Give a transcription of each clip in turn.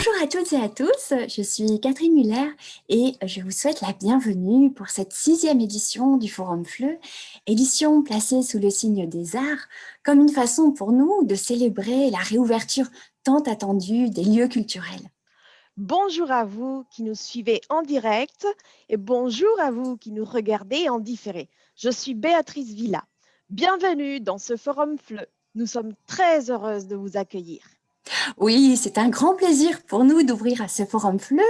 Bonjour à toutes et à tous, je suis Catherine Muller et je vous souhaite la bienvenue pour cette 6e édition du Forum FLE, édition placée sous le signe des arts, comme une façon pour nous de célébrer la réouverture tant attendue des lieux culturels. Bonjour à vous qui nous suivez en direct et bonjour à vous qui nous regardez en différé. Je suis Béatrice Villa. Bienvenue dans ce Forum FLE. Nous sommes très heureuses de vous accueillir. Oui, c'est un grand plaisir pour nous d'ouvrir à ce Forum FLE.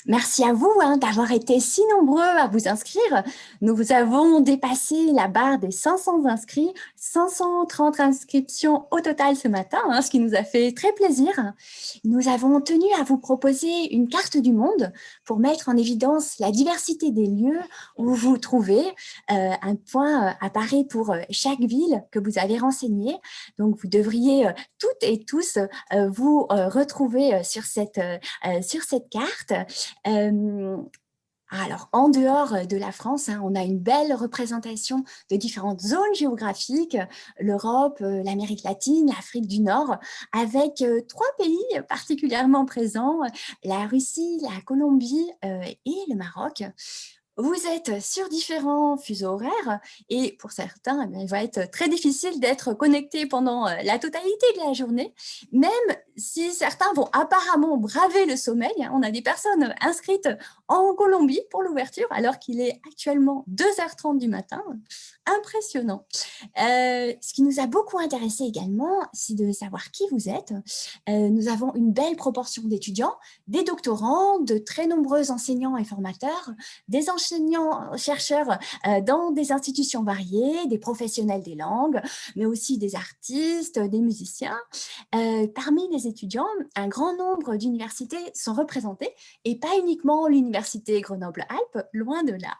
Merci à vous d'avoir été si nombreux à vous inscrire. Nous avons dépassé la barre des 500 inscrits, 530 inscriptions au total ce matin, ce qui nous a fait très plaisir. Nous avons tenu à vous proposer une carte du monde pour mettre en évidence la diversité des lieux où vous vous trouvez. Un point apparaît pour chaque ville que vous avez renseignée. Donc, vous devriez toutes et tous vous retrouver sur cette carte. Alors, en dehors de la France, on a une belle représentation de différentes zones géographiques, l'Europe, l'Amérique latine, l'Afrique du Nord, avec 3 pays particulièrement présents, la Russie, la Colombie et le Maroc. Vous êtes sur différents fuseaux horaires et pour certains, il va être très difficile d'être connecté pendant la totalité de la journée, même si certains vont apparemment braver le sommeil. On a des personnes inscrites en Colombie pour l'ouverture alors qu'il est actuellement 2h30 du matin. Impressionnant. Ce qui nous a beaucoup intéressé également, c'est de savoir qui vous êtes. Nous avons une belle proportion d'étudiants, des doctorants, de très nombreux enseignants et formateurs, des enseignants-chercheurs dans des institutions variées, des professionnels des langues, mais aussi des artistes, des musiciens. Parmi les étudiants, un grand nombre d'universités sont représentées et pas uniquement l'université Grenoble-Alpes, loin de là.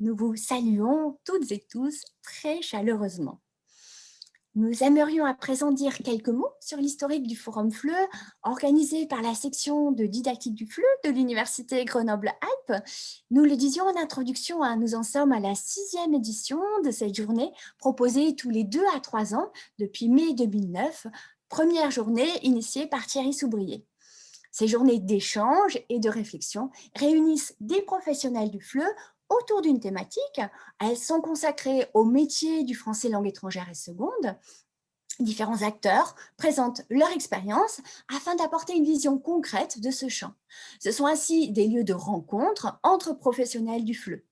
Nous vous saluons toutes et tous très chaleureusement. Nous aimerions à présent dire quelques mots sur l'historique du Forum FLE, organisé par la section de didactique du FLE de l'Université Grenoble-Alpes. Nous le disions en introduction, nous en sommes à la 6e édition de cette journée, proposée tous les 2 à 3 ans depuis mai 2009, première journée initiée par Thierry Soubrier. Ces journées d'échange et de réflexion réunissent des professionnels du FLE autour d'une thématique. Elles sont consacrées au métier du français langue étrangère et seconde. Différents acteurs présentent leur expérience afin d'apporter une vision concrète de ce champ. Ce sont ainsi des lieux de rencontre entre professionnels du FLE.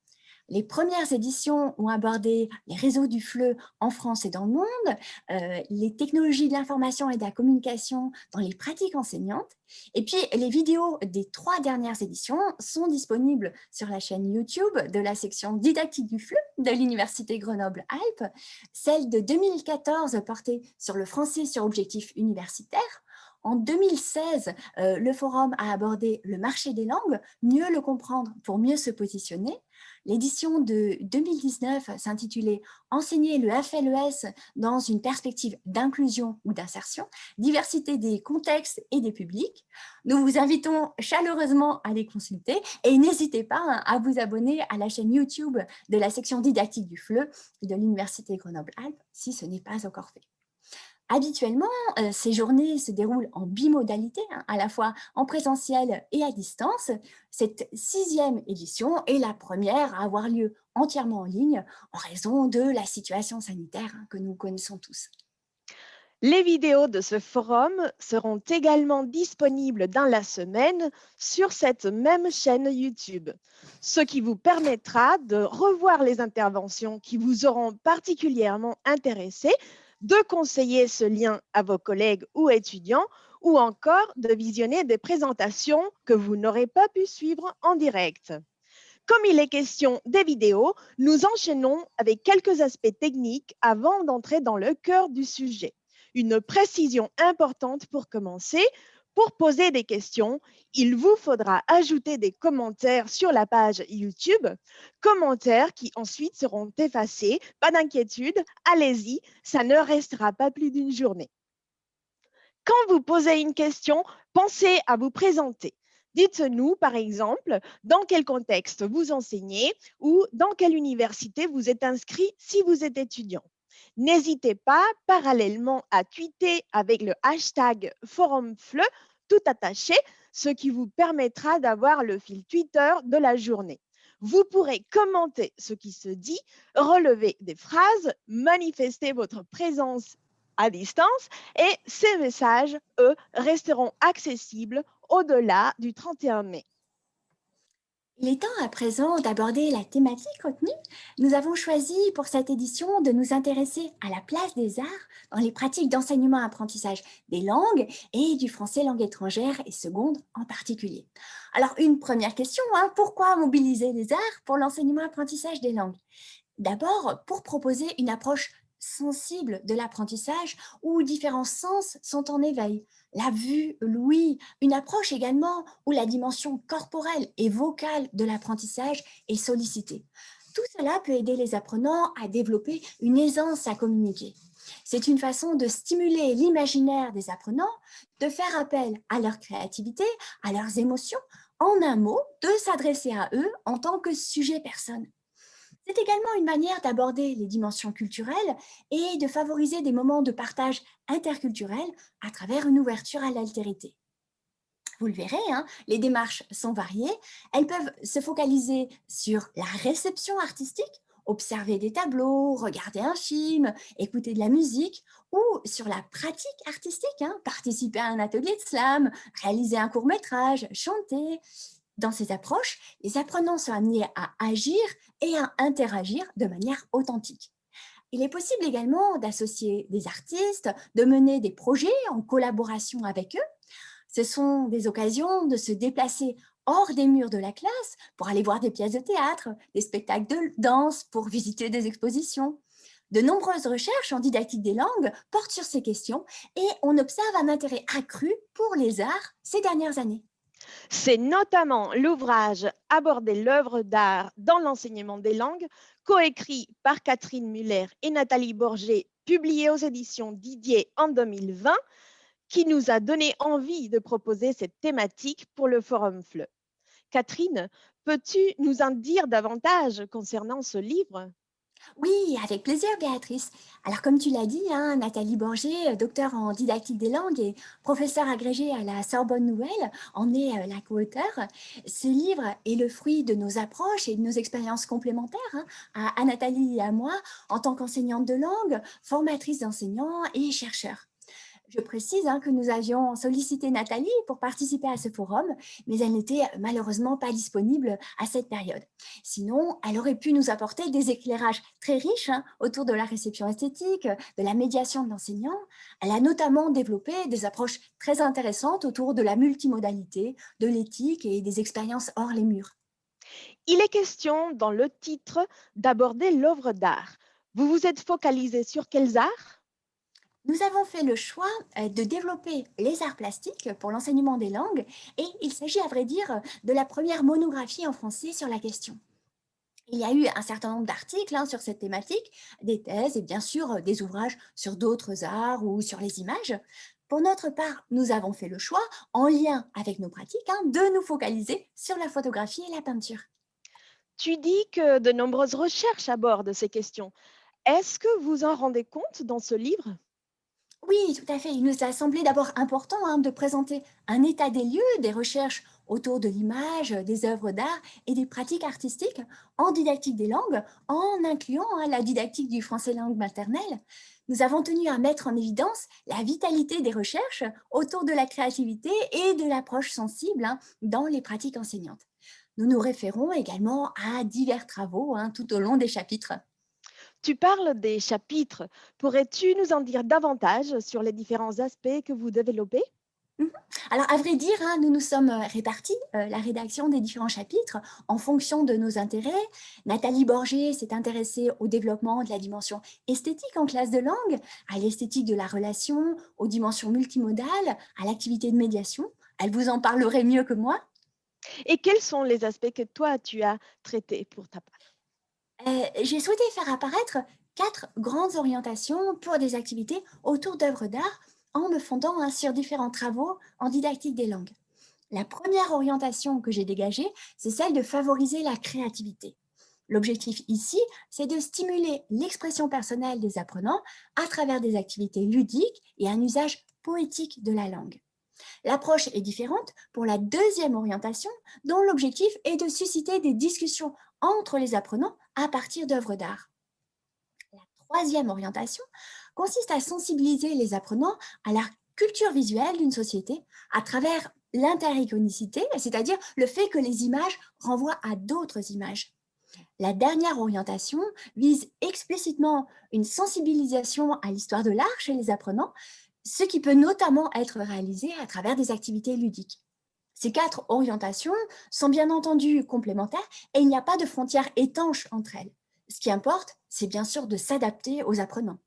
Les premières éditions ont abordé les réseaux du FLE en France et dans le monde, les technologies de l'information et de la communication dans les pratiques enseignantes. Et puis, les vidéos des 3 dernières éditions sont disponibles sur la chaîne YouTube de la section didactique du FLE de l'Université Grenoble-Alpes, celle de 2014 portée sur le français sur objectif universitaire. En 2016, le forum a abordé le marché des langues, mieux le comprendre pour mieux se positionner. L'édition de 2019 s'intitulait « Enseigner le FLES dans une perspective d'inclusion ou d'insertion, diversité des contextes et des publics ». Nous vous invitons chaleureusement à les consulter et n'hésitez pas à vous abonner à la chaîne YouTube de la section didactique du FLE de l'Université Grenoble-Alpes si ce n'est pas encore fait. Habituellement, ces journées se déroulent en bimodalité, à la fois en présentiel et à distance. Cette 6e édition est la première à avoir lieu entièrement en ligne en raison de la situation sanitaire que nous connaissons tous. Les vidéos de ce forum seront également disponibles dans la semaine sur cette même chaîne YouTube, ce qui vous permettra de revoir les interventions qui vous auront particulièrement intéressé, de conseiller ce lien à vos collègues ou étudiants ou encore de visionner des présentations que vous n'aurez pas pu suivre en direct. Comme il est question des vidéos, nous enchaînons avec quelques aspects techniques avant d'entrer dans le cœur du sujet. Une précision importante pour commencer. Pour poser des questions, il vous faudra ajouter des commentaires sur la page YouTube, commentaires qui ensuite seront effacés. Pas d'inquiétude, allez-y, ça ne restera pas plus d'une journée. Quand vous posez une question, pensez à vous présenter. Dites-nous, par exemple, dans quel contexte vous enseignez ou dans quelle université vous êtes inscrit si vous êtes étudiant. N'hésitez pas, parallèlement, à tweeter avec le hashtag ForumFLE, tout attaché. ce qui vous permettra d'avoir le fil Twitter de la journée. Vous pourrez commenter ce qui se dit, relever des phrases, manifester votre présence à distance et ces messages, eux, resteront accessibles au-delà du 31 mai. Il est temps à présent d'aborder la thématique retenue. Nous avons choisi pour cette édition de nous intéresser à la place des arts dans les pratiques d'enseignement-apprentissage des langues et du français langue étrangère et seconde en particulier. Alors, une première question, pourquoi mobiliser les arts pour l'enseignement-apprentissage des langues? D'abord, pour proposer une approche sensible de l'apprentissage où différents sens sont en éveil. La vue, l'ouïe, une approche également où la dimension corporelle et vocale de l'apprentissage est sollicitée. Tout cela peut aider les apprenants à développer une aisance à communiquer. C'est une façon de stimuler l'imaginaire des apprenants, de faire appel à leur créativité, à leurs émotions, en un mot, de s'adresser à eux en tant que sujet personne. C'est également une manière d'aborder les dimensions culturelles et de favoriser des moments de partage interculturel à travers une ouverture à l'altérité. Vous le verrez, les démarches sont variées. Elles peuvent se focaliser sur la réception artistique, observer des tableaux, regarder un film, écouter de la musique, ou sur la pratique artistique, participer à un atelier de slam, réaliser un court-métrage, chanter. Dans ces approches, les apprenants sont amenés à agir et à interagir de manière authentique. Il est possible également d'associer des artistes, de mener des projets en collaboration avec eux. Ce sont des occasions de se déplacer hors des murs de la classe pour aller voir des pièces de théâtre, des spectacles de danse, pour visiter des expositions. De nombreuses recherches en didactique des langues portent sur ces questions et on observe un intérêt accru pour les arts ces dernières années. C'est notamment l'ouvrage Aborder l'œuvre d'art dans l'enseignement des langues, coécrit par Catherine Muller et Nathalie Borger, publié aux éditions Didier en 2020, qui nous a donné envie de proposer cette thématique pour le Forum FLE. Catherine, peux-tu nous en dire davantage concernant ce livre? Oui, avec plaisir, Béatrice. Alors, comme tu l'as dit, Nathalie Borger, docteur en didactique des langues et professeure agrégée à la Sorbonne Nouvelle, en est la co-auteure. Ce livre est le fruit de nos approches et de nos expériences complémentaires, à Nathalie et à moi, en tant qu'enseignante de langue, formatrice d'enseignants et chercheurs. Je précise que nous avions sollicité Nathalie pour participer à ce forum, mais elle n'était malheureusement pas disponible à cette période. Sinon, elle aurait pu nous apporter des éclairages très riches autour de la réception esthétique, de la médiation de l'enseignant. Elle a notamment développé des approches très intéressantes autour de la multimodalité, de l'éthique et des expériences hors les murs. Il est question dans le titre d'aborder l'œuvre d'art. Vous vous êtes focalisé sur quels arts? Nous avons fait le choix de développer les arts plastiques pour l'enseignement des langues et il s'agit à vrai dire de la première monographie en français sur la question. Il y a eu un certain nombre d'articles sur cette thématique, des thèses et bien sûr des ouvrages sur d'autres arts ou sur les images. Pour notre part, nous avons fait le choix, en lien avec nos pratiques, de nous focaliser sur la photographie et la peinture. Tu dis que de nombreuses recherches abordent ces questions. Est-ce que vous en rendez compte dans ce livre? Oui, tout à fait. Il nous a semblé d'abord important de présenter un état des lieux des recherches autour de l'image, des œuvres d'art et des pratiques artistiques en didactique des langues, en incluant la didactique du français langue maternelle. Nous avons tenu à mettre en évidence la vitalité des recherches autour de la créativité et de l'approche sensible dans les pratiques enseignantes. Nous nous référons également à divers travaux tout au long des chapitres. Tu parles des chapitres. Pourrais-tu nous en dire davantage sur les différents aspects que vous développez? Mmh. Alors, à vrai dire, nous nous sommes répartis la rédaction des différents chapitres en fonction de nos intérêts. Nathalie Borger s'est intéressée au développement de la dimension esthétique en classe de langue, à l'esthétique de la relation, aux dimensions multimodales, à l'activité de médiation. Elle vous en parlerait mieux que moi. Et quels sont les aspects que toi, tu as traités pour ta part? J'ai souhaité faire apparaître 4 grandes orientations pour des activités autour d'œuvres d'art en me fondant sur différents travaux en didactique des langues. La première orientation que j'ai dégagée, c'est celle de favoriser la créativité. L'objectif ici, c'est de stimuler l'expression personnelle des apprenants à travers des activités ludiques et un usage poétique de la langue. L'approche est différente pour la deuxième orientation, dont l'objectif est de susciter des discussions entre les apprenants à partir d'œuvres d'art. La troisième orientation consiste à sensibiliser les apprenants à la culture visuelle d'une société à travers l'intericonicité, c'est-à-dire le fait que les images renvoient à d'autres images. La dernière orientation vise explicitement une sensibilisation à l'histoire de l'art chez les apprenants, ce qui peut notamment être réalisé à travers des activités ludiques. Ces quatre orientations sont bien entendu complémentaires et il n'y a pas de frontières étanches entre elles. Ce qui importe, c'est bien sûr de s'adapter aux apprenants.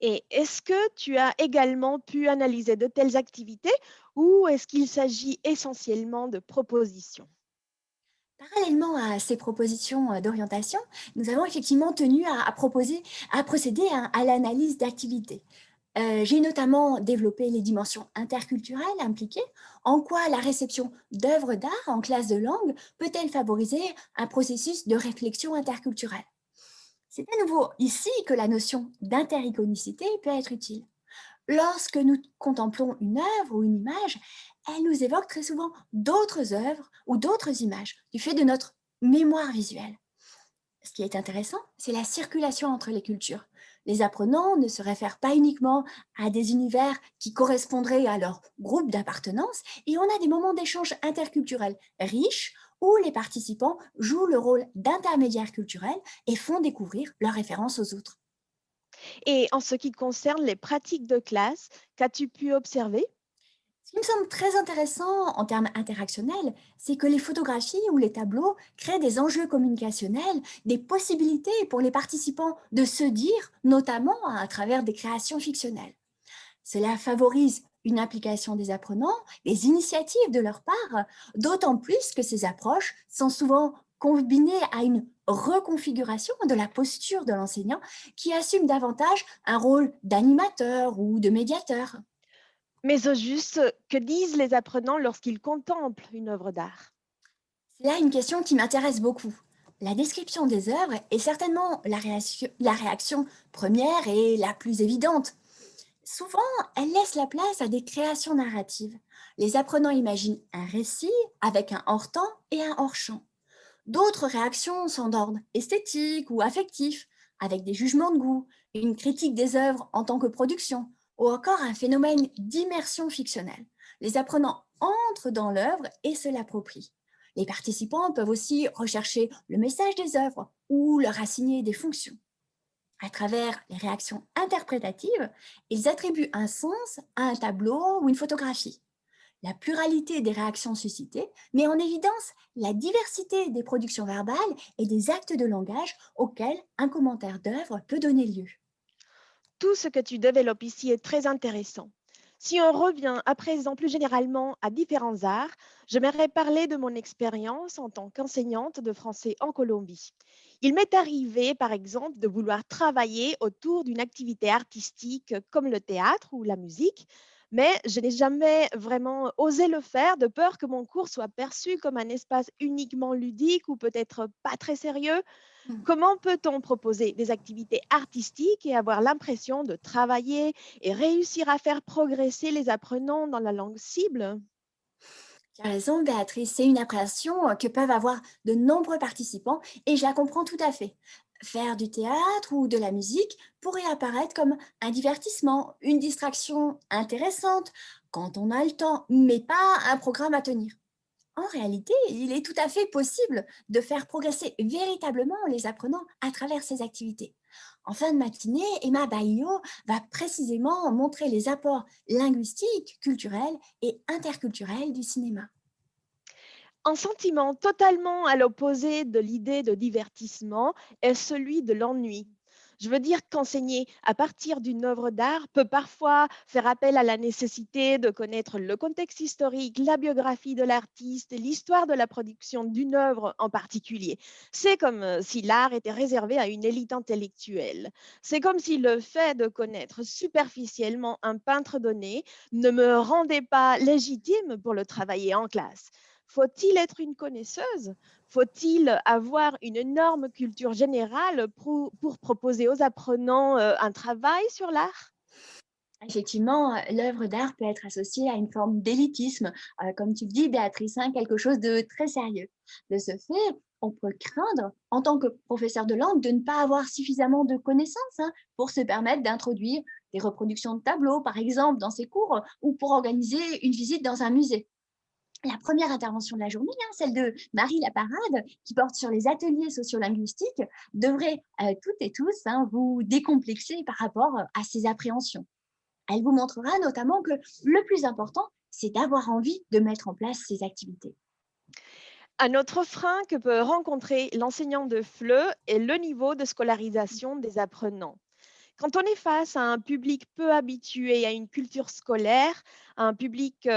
Et est-ce que tu as également pu analyser de telles activités ou est-ce qu'il s'agit essentiellement de propositions? Parallèlement à ces propositions d'orientation, nous avons effectivement tenu à procéder à l'analyse d'activités. J'ai notamment développé les dimensions interculturelles impliquées, en quoi la réception d'œuvres d'art en classe de langue peut-elle favoriser un processus de réflexion interculturelle. C'est à nouveau ici que la notion d'intericonicité peut être utile. Lorsque nous contemplons une œuvre ou une image, elle nous évoque très souvent d'autres œuvres ou d'autres images du fait de notre mémoire visuelle. Ce qui est intéressant, c'est la circulation entre les cultures. Les apprenants ne se réfèrent pas uniquement à des univers qui correspondraient à leur groupe d'appartenance, et on a des moments d'échange interculturels riches où les participants jouent le rôle d'intermédiaires culturels et font découvrir leurs références aux autres. Et en ce qui concerne les pratiques de classe, qu'as-tu pu observer? Ce qui me semble très intéressant en termes interactionnels, c'est que les photographies ou les tableaux créent des enjeux communicationnels, des possibilités pour les participants de se dire, notamment à travers des créations fictionnelles. Cela favorise une implication des apprenants, des initiatives de leur part, d'autant plus que ces approches sont souvent combinées à une reconfiguration de la posture de l'enseignant qui assume davantage un rôle d'animateur ou de médiateur. Mais au juste, que disent les apprenants lorsqu'ils contemplent une œuvre d'art? C'est là une question qui m'intéresse beaucoup. La description des œuvres est certainement la réaction première et la plus évidente. Souvent, elle laisse la place à des créations narratives. Les apprenants imaginent un récit avec un hors-temps et un hors-champ. D'autres réactions sont d'ordre esthétique ou affectif, avec des jugements de goût, une critique des œuvres en tant que production, ou encore un phénomène d'immersion fictionnelle. Les apprenants entrent dans l'œuvre et se l'approprient. Les participants peuvent aussi rechercher le message des œuvres ou leur assigner des fonctions. À travers les réactions interprétatives, ils attribuent un sens à un tableau ou une photographie. La pluralité des réactions suscitées met en évidence la diversité des productions verbales et des actes de langage auxquels un commentaire d'œuvre peut donner lieu. Tout ce que tu développes ici est très intéressant. Si on revient à présent plus généralement à différents arts, j'aimerais parler de mon expérience en tant qu'enseignante de français en Colombie. Il m'est arrivé, par exemple, de vouloir travailler autour d'une activité artistique comme le théâtre ou la musique, mais je n'ai jamais vraiment osé le faire de peur que mon cours soit perçu comme un espace uniquement ludique ou peut-être pas très sérieux. Comment peut-on proposer des activités artistiques et avoir l'impression de travailler et réussir à faire progresser les apprenants dans la langue cible? Tu as raison, Béatrice, c'est une appréhension que peuvent avoir de nombreux participants et je la comprends tout à fait. Faire du théâtre ou de la musique pourrait apparaître comme un divertissement, une distraction intéressante quand on a le temps, mais pas un programme à tenir. En réalité, il est tout à fait possible de faire progresser véritablement les apprenants à travers ces activités. En fin de matinée, Emma Baillo va précisément montrer les apports linguistiques, culturels et interculturels du cinéma. Un sentiment totalement à l'opposé de l'idée de divertissement est celui de l'ennui. Je veux dire qu'enseigner à partir d'une œuvre d'art peut parfois faire appel à la nécessité de connaître le contexte historique, la biographie de l'artiste et l'histoire de la production d'une œuvre en particulier. C'est comme si l'art était réservé à une élite intellectuelle. C'est comme si le fait de connaître superficiellement un peintre donné ne me rendait pas légitime pour le travailler en classe. Faut-il être une connaisseuse? Faut-il avoir une énorme culture générale pour proposer aux apprenants un travail sur l'art? Effectivement, l'œuvre d'art peut être associée à une forme d'élitisme, comme tu le dis, Béatrice, hein, quelque chose de très sérieux. De ce fait, on peut craindre, en tant que professeur de langue, de ne pas avoir suffisamment de connaissances hein, pour se permettre d'introduire des reproductions de tableaux, par exemple, dans ses cours, ou pour organiser une visite dans un musée. La première intervention de la journée, hein, celle de Marie Laparade, qui porte sur les ateliers sociolinguistiques, devrait toutes et tous hein, vous décomplexer par rapport à ces appréhensions. Elle vous montrera notamment que le plus important, c'est d'avoir envie de mettre en place ces activités. Un autre frein que peut rencontrer l'enseignant de FLE est le niveau de scolarisation des apprenants. Quand on est face à un public peu habitué à une culture scolaire, à un public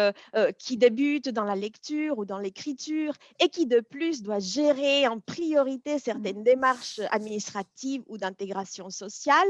qui débute dans la lecture ou dans l'écriture et qui de plus doit gérer en priorité certaines démarches administratives ou d'intégration sociale,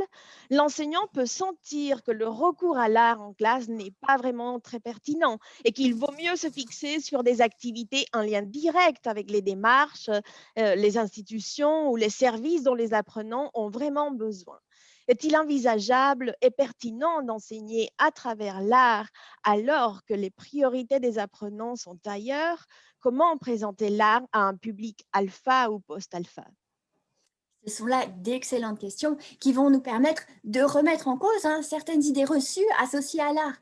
l'enseignant peut sentir que le recours à l'art en classe n'est pas vraiment très pertinent et qu'il vaut mieux se fixer sur des activités en lien direct avec les démarches, les institutions ou les services dont les apprenants ont vraiment besoin. Est-il envisageable et pertinent d'enseigner à travers l'art alors que les priorités des apprenants sont ailleurs? Comment présenter l'art à un public alpha ou post-alpha? Ce sont là d'excellentes questions qui vont nous permettre de remettre en cause hein, certaines idées reçues associées à l'art.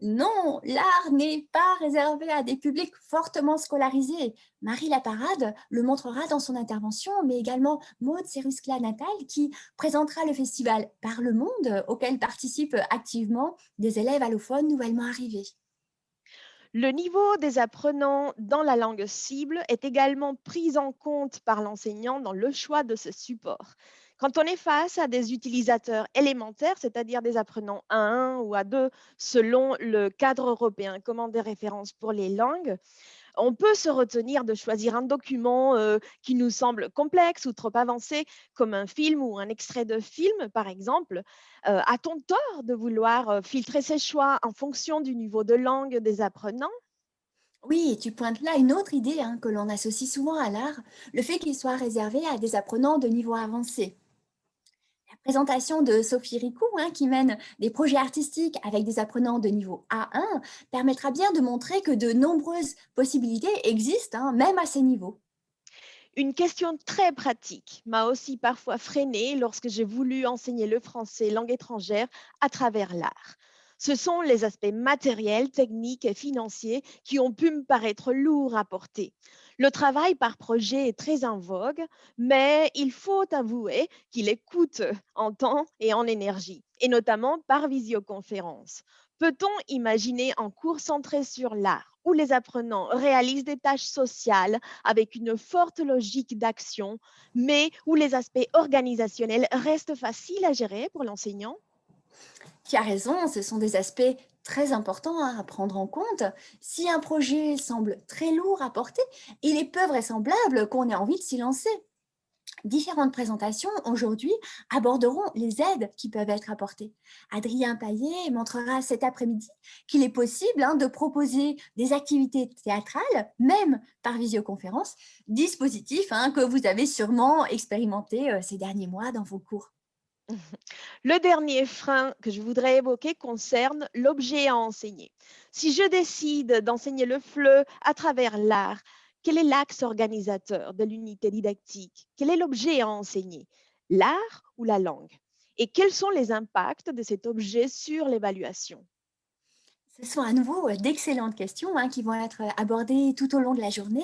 Non, l'art n'est pas réservé à des publics fortement scolarisés. Marie Laparade le montrera dans son intervention, mais également Maud Seruskla-Natal qui présentera le festival Par le Monde auquel participent activement des élèves allophones nouvellement arrivés. Le niveau des apprenants dans la langue cible est également pris en compte par l'enseignant dans le choix de ce support. Quand on est face à des utilisateurs élémentaires, c'est-à-dire des apprenants A1 ou A2 selon le cadre européen commun des références pour les langues, on peut se retenir de choisir un document qui nous semble complexe ou trop avancé, comme un film ou un extrait de film, par exemple. A-t-on tort de vouloir filtrer ses choix en fonction du niveau de langue des apprenants? Oui, tu pointes là une autre idée hein, que l'on associe souvent à l'art, le fait qu'il soit réservé à des apprenants de niveau avancé. La présentation de Sophie Ricou, hein, qui mène des projets artistiques avec des apprenants de niveau A1, permettra bien de montrer que de nombreuses possibilités existent, hein, même à ces niveaux. Une question très pratique m'a aussi parfois freinée lorsque j'ai voulu enseigner le français langue étrangère à travers l'art. Ce sont les aspects matériels, techniques et financiers qui ont pu me paraître lourds à porter. Le travail par projet est très en vogue, mais il faut avouer qu'il est coûteux en temps et en énergie, et notamment par visioconférence. Peut-on imaginer un cours centré sur l'art où les apprenants réalisent des tâches sociales avec une forte logique d'action, mais où les aspects organisationnels restent faciles à gérer pour l'enseignant? Tu as raison, ce sont des aspects très importants hein, à prendre en compte. Si un projet semble très lourd à porter, il est peu vraisemblable qu'on ait envie de s'y lancer. Différentes présentations aujourd'hui aborderont les aides qui peuvent être apportées. Adrien Paillet montrera cet après-midi qu'il est possible hein, de proposer des activités théâtrales, même par visioconférence, dispositif hein, que vous avez sûrement expérimenté ces derniers mois dans vos cours. Le dernier frein que je voudrais évoquer concerne l'objet à enseigner. Si je décide d'enseigner le FLE à travers l'art, quel est l'axe organisateur de l'unité didactique? Quel est l'objet à enseigner? L'art ou la langue? Et quels sont les impacts de cet objet sur l'évaluation? Ce sont à nouveau d'excellentes questions hein, qui vont être abordées tout au long de la journée.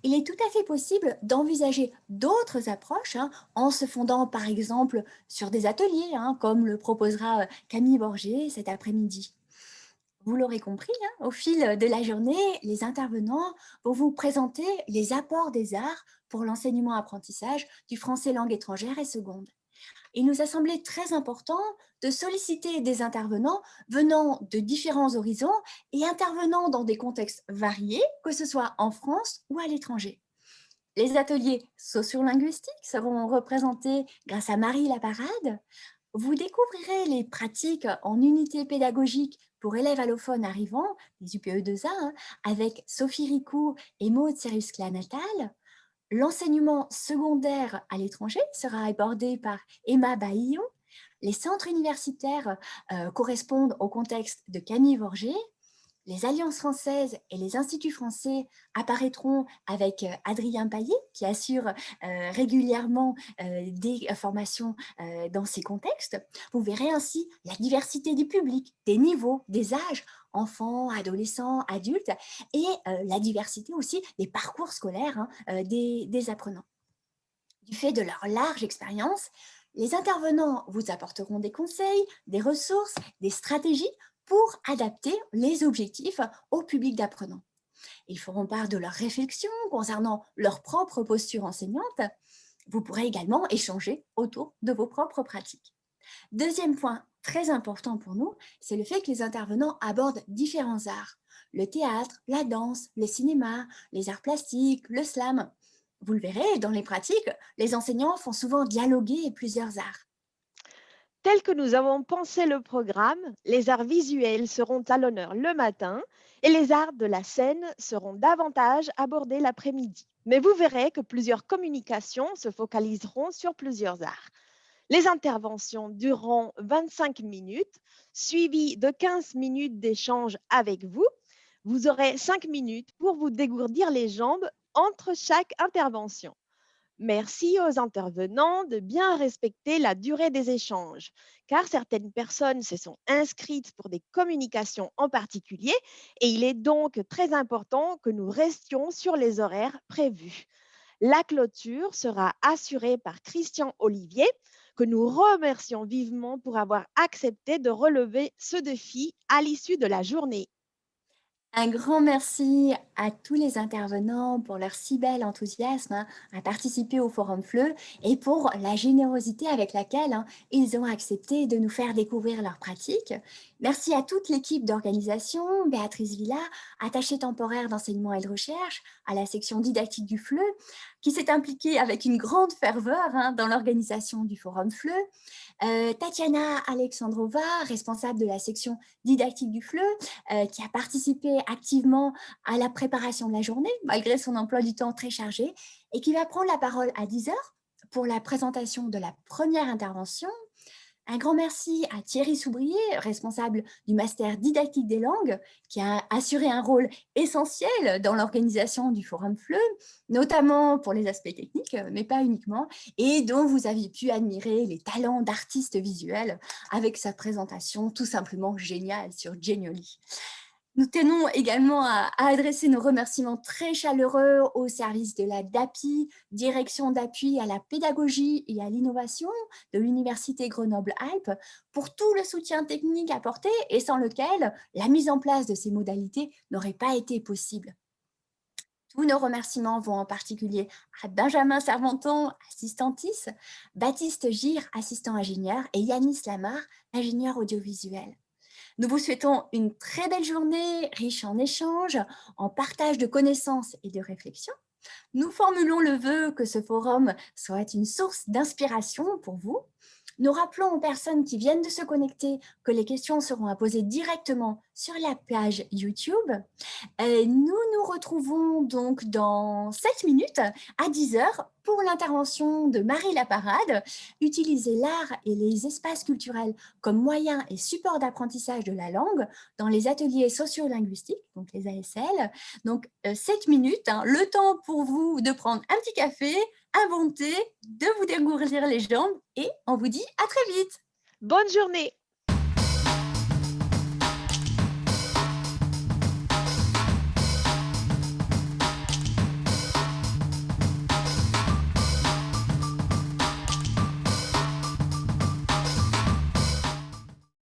Il est tout à fait possible d'envisager d'autres approches hein, en se fondant par exemple sur des ateliers, hein, comme le proposera Camille Borgé cet après-midi. Vous l'aurez compris, hein, au fil de la journée, les intervenants vont vous présenter les apports des arts pour l'enseignement-apprentissage du français langue étrangère et seconde. Il nous a semblé très important de solliciter des intervenants venant de différents horizons et intervenant dans des contextes variés, que ce soit en France ou à l'étranger. Les ateliers sociolinguistiques seront représentés grâce à Marie Laparade. Vous découvrirez les pratiques en unité pédagogique pour élèves allophones arrivants, les UPE2A, hein, avec Sophie Ricou et Maud Seruskla-Natal. L'enseignement secondaire à l'étranger sera abordé par Emma Baillon. Les centres universitaires correspondent au contexte de Camille Vorger. Les alliances françaises et les instituts français apparaîtront avec Adrien Paillet, qui assure régulièrement des formations dans ces contextes. Vous verrez ainsi la diversité du public, des niveaux, des âges, enfants, adolescents, adultes, et la diversité aussi des parcours scolaires des apprenants. Du fait de leur large expérience, les intervenants vous apporteront des conseils, des ressources, des stratégies pour adapter les objectifs au public d'apprenants. Ils feront part de leurs réflexions concernant leur propre posture enseignante. Vous pourrez également échanger autour de vos propres pratiques. Deuxième point très important pour nous, c'est le fait que les intervenants abordent différents arts. Le théâtre, la danse, le cinéma, les arts plastiques, le slam. Vous le verrez, dans les pratiques, les enseignants font souvent dialoguer plusieurs arts. Tel que nous avons pensé le programme, les arts visuels seront à l'honneur le matin et les arts de la scène seront davantage abordés l'après-midi. Mais vous verrez que plusieurs communications se focaliseront sur plusieurs arts. Les interventions dureront 25 minutes, suivies de 15 minutes d'échange avec vous. Vous aurez 5 minutes pour vous dégourdir les jambes entre chaque intervention. Merci aux intervenants de bien respecter la durée des échanges, car certaines personnes se sont inscrites pour des communications en particulier et il est donc très important que nous restions sur les horaires prévus. La clôture sera assurée par Christian Olivier, que nous remercions vivement pour avoir accepté de relever ce défi à l'issue de la journée. Un grand merci à tous les intervenants pour leur si bel enthousiasme à participer au Forum FLE et pour la générosité avec laquelle ils ont accepté de nous faire découvrir leurs pratiques. Merci à toute l'équipe d'organisation, Béatrice Villa, attachée temporaire d'enseignement et de recherche, à la section didactique du FLE, qui s'est impliquée avec une grande ferveur dans l'organisation du Forum FLE. Tatiana Alexandrova, responsable de la section didactique du FLE, qui a participé activement à la préparation de la journée, malgré son emploi du temps très chargé, et qui va prendre la parole à 10 heures pour la présentation de la première intervention. Un grand merci à Thierry Soubrier, responsable du master didactique des langues, qui a assuré un rôle essentiel dans l'organisation du Forum FLE, notamment pour les aspects techniques, mais pas uniquement, et dont vous avez pu admirer les talents d'artiste visuel avec sa présentation tout simplement géniale sur Genially. Nous tenons également à adresser nos remerciements très chaleureux au service de la DAPI, Direction d'appui à la pédagogie et à l'innovation de l'Université Grenoble-Alpes, pour tout le soutien technique apporté et sans lequel la mise en place de ces modalités n'aurait pas été possible. Tous nos remerciements vont en particulier à Benjamin Serventon, assistantis, Baptiste Gire, assistant ingénieur, et Yanis Lamar, ingénieur audiovisuel. Nous vous souhaitons une très belle journée, riche en échanges, en partage de connaissances et de réflexions. Nous formulons le vœu que ce forum soit une source d'inspiration pour vous. Nous rappelons aux personnes qui viennent de se connecter que les questions seront à poser directement sur la page YouTube. Nous nous retrouvons donc dans 7 minutes à 10 heures pour l'intervention de Marie Laparade, utiliser l'art et les espaces culturels comme moyen et support d'apprentissage de la langue dans les ateliers sociolinguistiques, donc les ASL. Donc 7 minutes, le temps pour vous de prendre un petit café, un bon thé, de vous dégourdir les jambes et on vous dit à très vite. Bonne journée!